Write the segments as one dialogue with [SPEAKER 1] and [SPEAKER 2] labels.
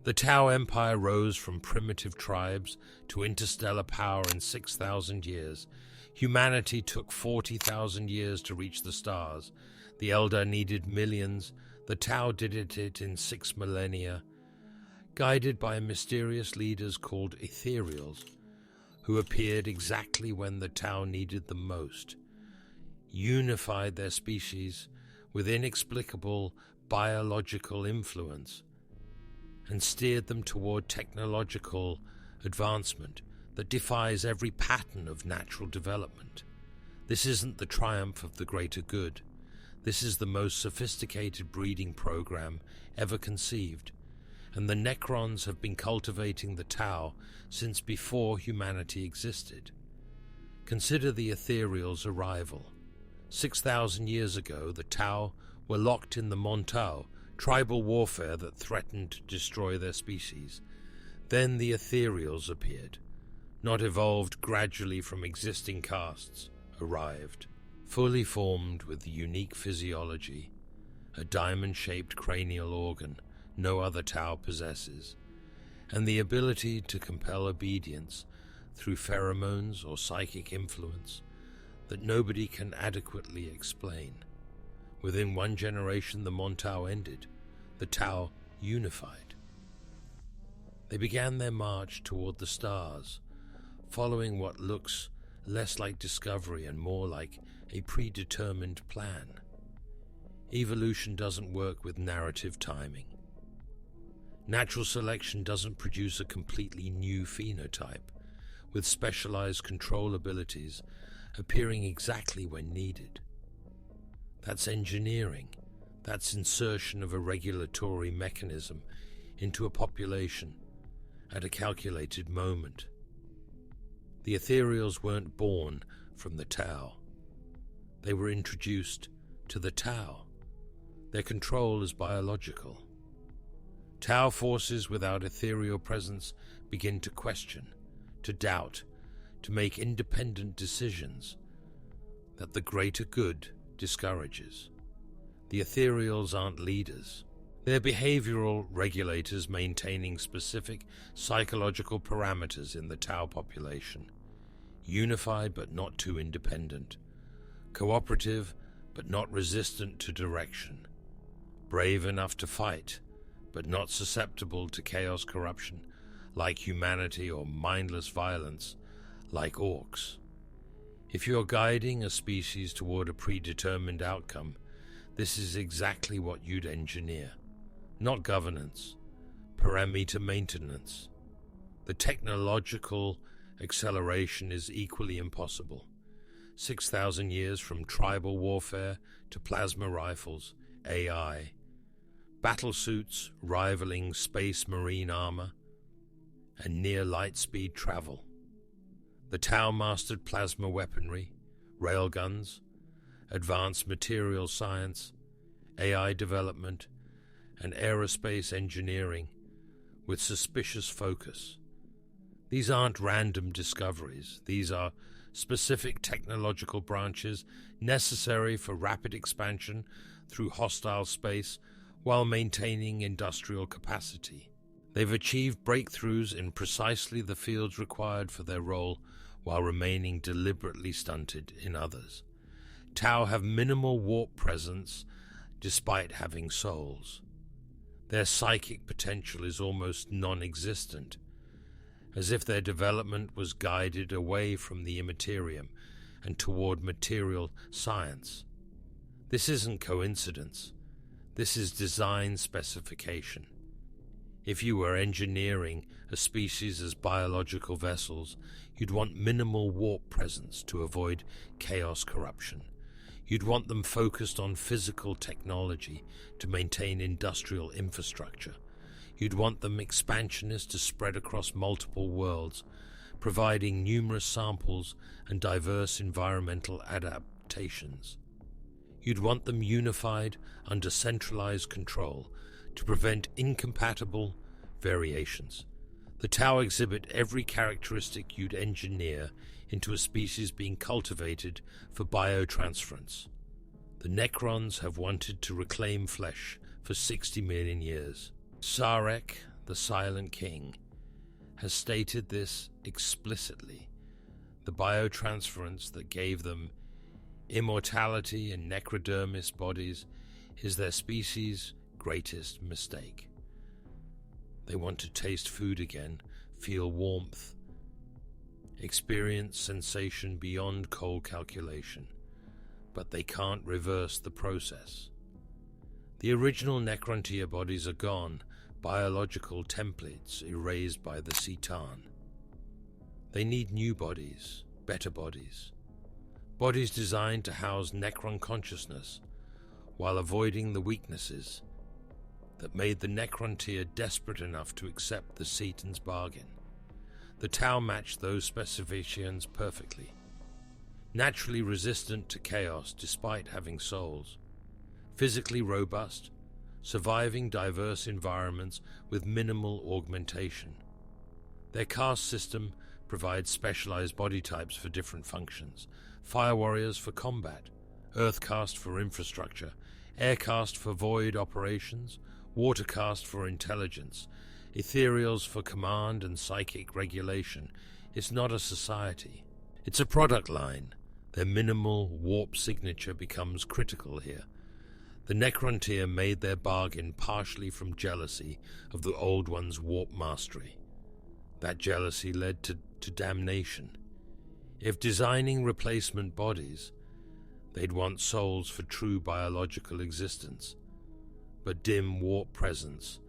[SPEAKER 1] The Tau Empire rose from primitive tribes to interstellar power in 6,000 years. Humanity took 40,000 years to reach the stars. The Eldar needed millions. The Tau did it in 6 millennia, guided by mysterious leaders called Ethereals, who appeared exactly when the Tau needed them most, unified their species with inexplicable biological influence, and steered them toward technological advancement that defies every pattern of natural development. This isn't the triumph of the greater good. This is the most sophisticated breeding program ever conceived, and the Necrons have been cultivating the Tau since before humanity existed. Consider the Ethereals' arrival. 6,000 years ago, the Tau were locked in the Mont'au, tribal warfare that threatened to destroy their species. Then the Ethereals appeared, not evolved gradually from existing castes, arrived, fully formed with unique physiology, a diamond-shaped cranial organ no other Tau possesses, and the ability to compel obedience through pheromones or psychic influence that nobody can adequately explain. Within one generation, the Mont'au ended, the Tau unified. They began their march toward the stars, following what looks less like discovery and more like a predetermined plan. Evolution doesn't work with narrative timing. Natural selection doesn't produce a completely new phenotype, with specialized control abilities appearing exactly when needed. That's engineering. That's insertion of a regulatory mechanism into a population at a calculated moment. The Ethereals weren't born from the Tau. They were introduced to the Tau. Their control is biological. Tau forces without ethereal presence begin to question, to doubt, to make independent decisions that the greater good discourages. The Ethereals aren't leaders. They're behavioral regulators maintaining specific psychological parameters in the Tau population. Unified but not too independent. Cooperative but not resistant to direction. Brave enough to fight, but not susceptible to chaos corruption like humanity or mindless violence like orcs. If you're guiding a species toward a predetermined outcome, this is exactly what you'd engineer. Not governance, parameter maintenance. The technological acceleration is equally impossible. 6,000 years from tribal warfare to plasma rifles, AI, battle suits rivaling space marine armor, and near light-speed travel. The Tau mastered plasma weaponry, railguns, advanced material science, AI development, and aerospace engineering with suspicious focus. These aren't random discoveries. These are specific technological branches necessary for rapid expansion through hostile space while maintaining industrial capacity. They've achieved breakthroughs in precisely the fields required for their role while remaining deliberately stunted in others. Tau have minimal warp presence despite having souls. Their psychic potential is almost non-existent, as if their development was guided away from the immaterium and toward material science. This isn't coincidence. This is design specification. If you were engineering a species as biological vessels, you'd want minimal warp presence to avoid chaos corruption. You'd want them focused on physical technology to maintain industrial infrastructure. You'd want them expansionist to spread across multiple worlds, providing numerous samples and diverse environmental adaptations. You'd want them unified under centralized control to prevent incompatible variations. The Tau exhibit every characteristic you'd engineer into a species being cultivated for biotransference. The Necrons have wanted to reclaim flesh for 60 million years. Sarek, the Silent King, has stated this explicitly. The biotransference that gave them immortality and necrodermis bodies is their species' greatest mistake. They want to taste food again, feel warmth, experience sensation beyond cold calculation, but they can't reverse the process. The original Necrontier bodies are gone, biological templates erased by the Citan. They need new bodies, better bodies. Bodies designed to house Necron consciousness while avoiding the weaknesses that made the Necrontier desperate enough to accept the Citan's bargain. The Tau matched those specifications perfectly. Naturally resistant to chaos despite having souls. Physically robust, surviving diverse environments with minimal augmentation. Their caste system provides specialized body types for different functions. Fire warriors for combat, earth caste for infrastructure, air caste for void operations, water caste for intelligence, ethereals for command and psychic regulation. It's not a society. It's a product line. Their minimal warp signature becomes critical here. The Necrontier made their bargain partially from jealousy of the Old One's warp mastery. That jealousy led to damnation. If designing replacement bodies, they'd want souls for true biological existence, but dim warp presence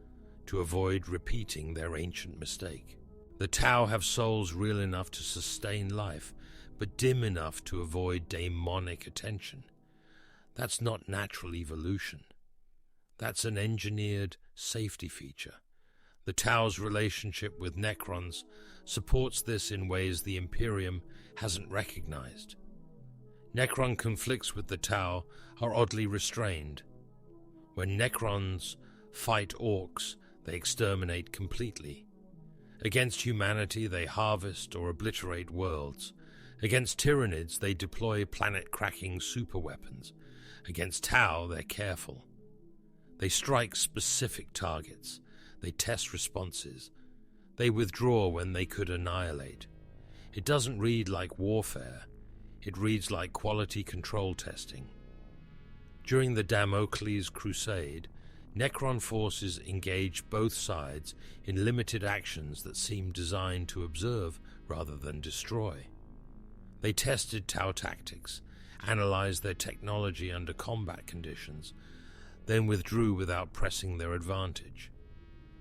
[SPEAKER 1] to avoid repeating their ancient mistake. The Tau have souls real enough to sustain life, but dim enough to avoid demonic attention. That's not natural evolution. That's an engineered safety feature. The Tau's relationship with Necrons supports this in ways the Imperium hasn't recognized. Necron conflicts with the Tau are oddly restrained. When Necrons fight orcs, they exterminate completely. Against humanity, they harvest or obliterate worlds. Against Tyranids, they deploy planet-cracking superweapons. Against Tau, they're careful. They strike specific targets. They test responses. They withdraw when they could annihilate. It doesn't read like warfare. It reads like quality control testing. During the Damocles Crusade, Necron forces engaged both sides in limited actions that seemed designed to observe rather than destroy. They tested Tau tactics, analyzed their technology under combat conditions, then withdrew without pressing their advantage.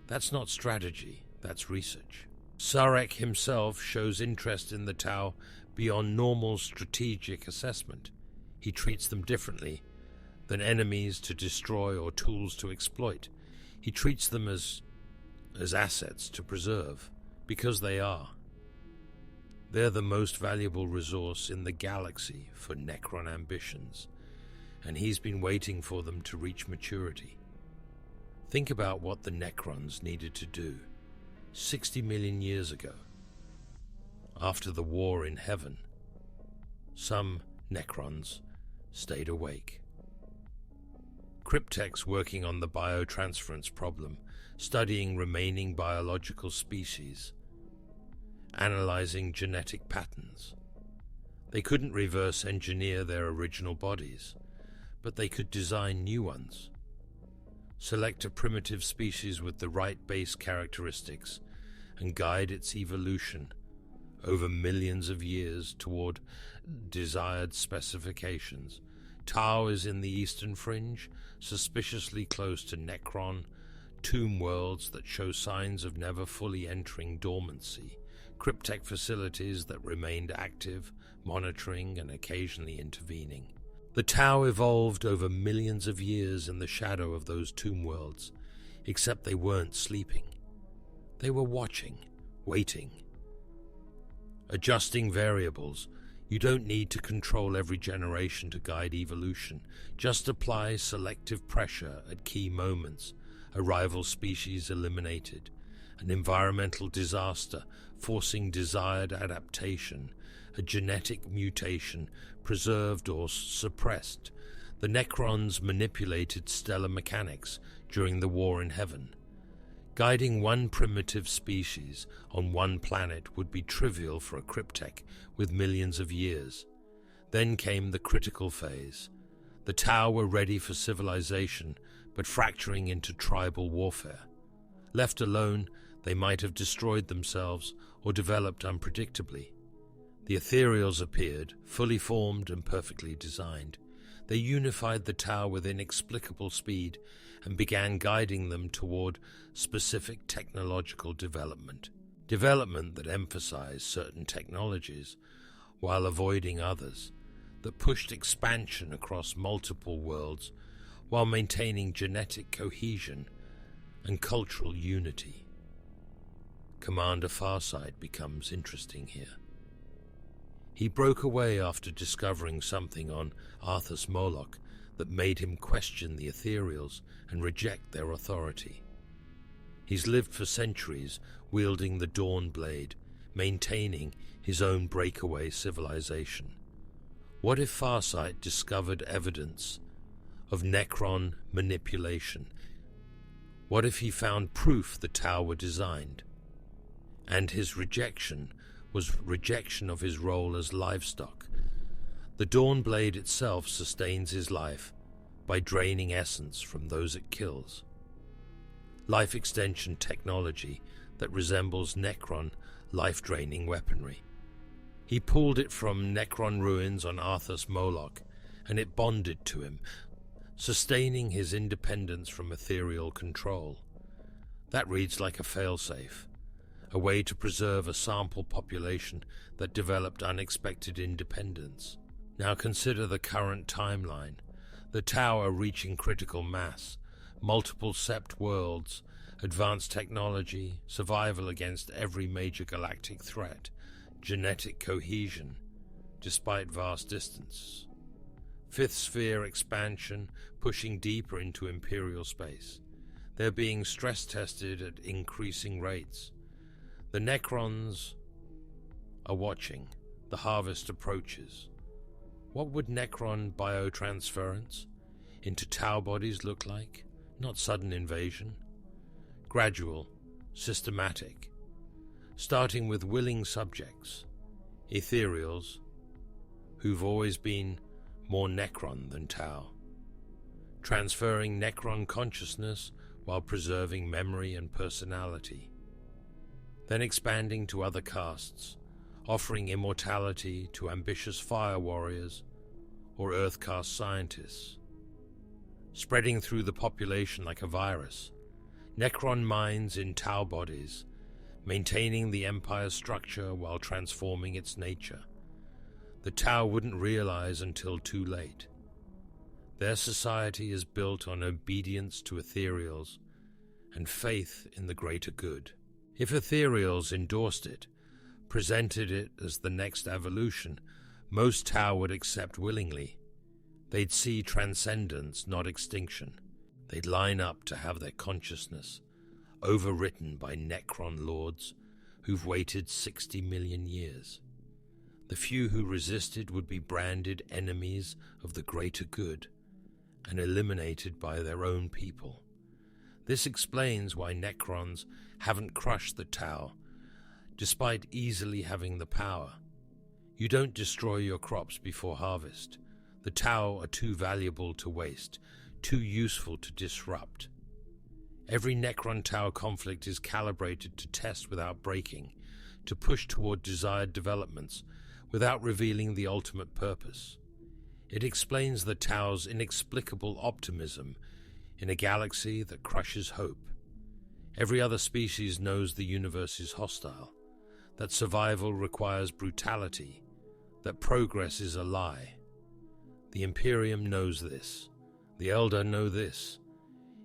[SPEAKER 1] That's not strategy, that's research. Sarek himself shows interest in the Tau beyond normal strategic assessment. He treats them differently than enemies to destroy or tools to exploit. He treats them as assets to preserve, because they are. They're the most valuable resource in the galaxy for Necron ambitions, and he's been waiting for them to reach maturity. Think about what the Necrons needed to do 60 million years ago. After the war in heaven, some Necrons stayed awake. Cryptechs working on the biotransference problem, studying remaining biological species, analyzing genetic patterns. They couldn't reverse engineer their original bodies, but they could design new ones. Select a primitive species with the right base characteristics and guide its evolution over millions of years toward desired specifications. Tau is in the eastern fringe, suspiciously close to Necron, tomb worlds that show signs of never fully entering dormancy, cryptech facilities that remained active, monitoring and occasionally intervening. The Tau evolved over millions of years in the shadow of those tomb worlds, except they weren't sleeping. They were watching, waiting, adjusting variables. You don't need to control every generation to guide evolution. Just apply selective pressure at key moments. A rival species eliminated. An environmental disaster forcing desired adaptation. A genetic mutation preserved or suppressed. The Necrons manipulated stellar mechanics during the war in heaven. Guiding one primitive species on one planet would be trivial for a cryptek with millions of years. Then came the critical phase. The Tau were ready for civilization, but fracturing into tribal warfare. Left alone, they might have destroyed themselves or developed unpredictably. The Ethereals appeared, fully formed and perfectly designed. They unified the Tau with inexplicable speed and began guiding them toward specific technological development that emphasized certain technologies while avoiding others, that pushed expansion across multiple worlds while maintaining genetic cohesion and cultural unity. Commander Farsight becomes interesting here. He broke away after discovering something on Arthas Moloch that made him question the Ethereals and reject their authority. He's lived for centuries wielding the Dawn Blade, maintaining his own breakaway civilization. What if Farsight discovered evidence of Necron manipulation? What if he found proof the Tau were designed? And his rejection was rejection of his role as livestock. The Dawn Blade itself sustains his life by draining essence from those it kills. Life extension technology that resembles Necron life-draining weaponry. He pulled it from Necron ruins on Arthas Moloch, and it bonded to him, sustaining his independence from ethereal control. That reads like a failsafe, a way to preserve a sample population that developed unexpected independence. Now consider the current timeline. The Tau are reaching critical mass, multiple sept worlds, advanced technology, survival against every major galactic threat, genetic cohesion, despite vast distance. Fifth sphere expansion, pushing deeper into imperial space. They're being stress-tested at increasing rates. The Necrons are watching. The harvest approaches. What would Necron biotransference into Tau bodies look like? Not sudden invasion. Gradual, systematic. Starting with willing subjects, Ethereals, who've always been more Necron than Tau. Transferring Necron consciousness while preserving memory and personality. Then expanding to other castes, offering immortality to ambitious fire warriors or earth caste scientists. Spreading through the population like a virus, Necron minds in Tau bodies, maintaining the Empire's structure while transforming its nature. The Tau wouldn't realize until too late. Their society is built on obedience to Ethereals and faith in the greater good. If Ethereals endorsed it, presented it as the next evolution, most Tau would accept willingly. They'd see transcendence, not extinction. They'd line up to have their consciousness overwritten by Necron lords who've waited 60 million years. The few who resisted would be branded enemies of the greater good and eliminated by their own people. This explains why Necrons haven't crushed the Tau, despite easily having the power. You don't destroy your crops before harvest. The Tau are too valuable to waste, too useful to disrupt. Every Necron-Tau conflict is calibrated to test without breaking, to push toward desired developments without revealing the ultimate purpose. It explains the Tau's inexplicable optimism in a galaxy that crushes hope. Every other species knows the universe is hostile, that survival requires brutality, that progress is a lie. The Imperium knows this. The Elder know this.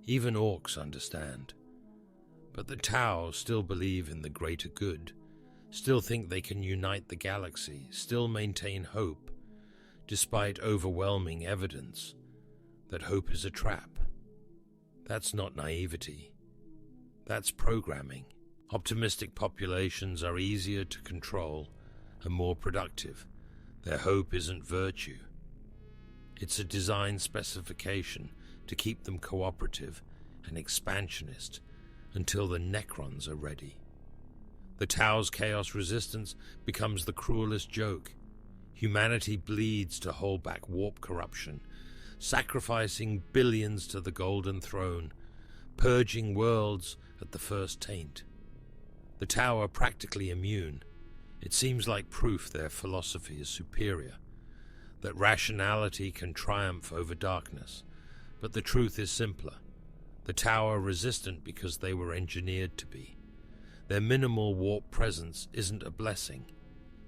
[SPEAKER 1] Even orcs understand. But the Tau still believe in the greater good, still think they can unite the galaxy, still maintain hope, despite overwhelming evidence that hope is a trap. That's not naivety. That's programming. Optimistic populations are easier to control and more productive. Their hope isn't virtue. It's a design specification to keep them cooperative and expansionist until the Necrons are ready. The Tau's chaos resistance becomes the cruelest joke. Humanity bleeds to hold back warp corruption, sacrificing billions to the Golden Throne, purging worlds at the first taint. The Tau are practically immune. It seems like proof their philosophy is superior, that rationality can triumph over darkness. But the truth is simpler. The Tau are resistant because they were engineered to be. Their minimal warp presence isn't a blessing.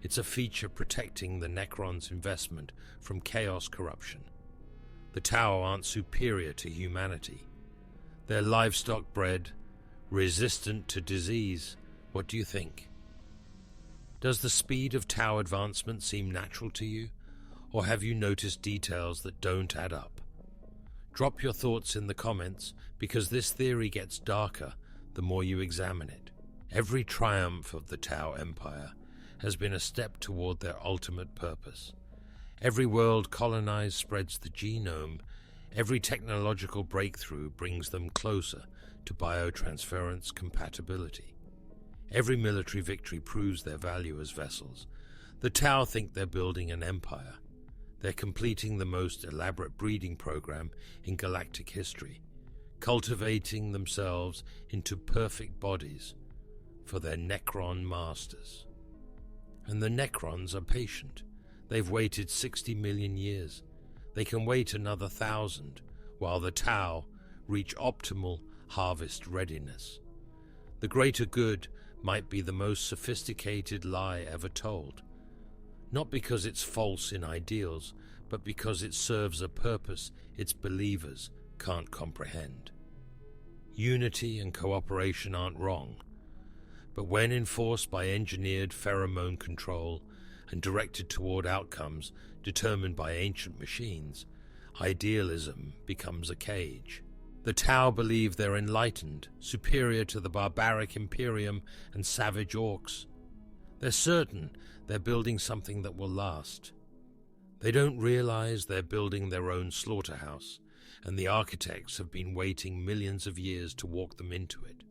[SPEAKER 1] It's a feature protecting the Necrons' investment from chaos corruption. The Tau aren't superior to humanity. They're livestock bred, resistant to disease. What do you think? Does the speed of Tau advancement seem natural to you, or have you noticed details that don't add up? Drop your thoughts in the comments, because this theory gets darker the more you examine it. Every triumph of the Tau Empire has been a step toward their ultimate purpose. Every world colonized spreads the genome. Every technological breakthrough brings them closer to biotransference compatibility. Every military victory proves their value as vessels. The Tau think they're building an empire. They're completing the most elaborate breeding program in galactic history, cultivating themselves into perfect bodies for their Necron masters. And the Necrons are patient. They've waited 60 million years. They can wait another 1,000, while the Tau reach optimal harvest readiness. The greater good might be the most sophisticated lie ever told, not because it's false in ideals, but because it serves a purpose its believers can't comprehend. Unity and cooperation aren't wrong, but when enforced by engineered pheromone control and directed toward outcomes determined by ancient machines, idealism becomes a cage. The Tau believe they're enlightened, superior to the barbaric Imperium and savage orcs. They're certain they're building something that will last. They don't realize they're building their own slaughterhouse, and the architects have been waiting millions of years to walk them into it.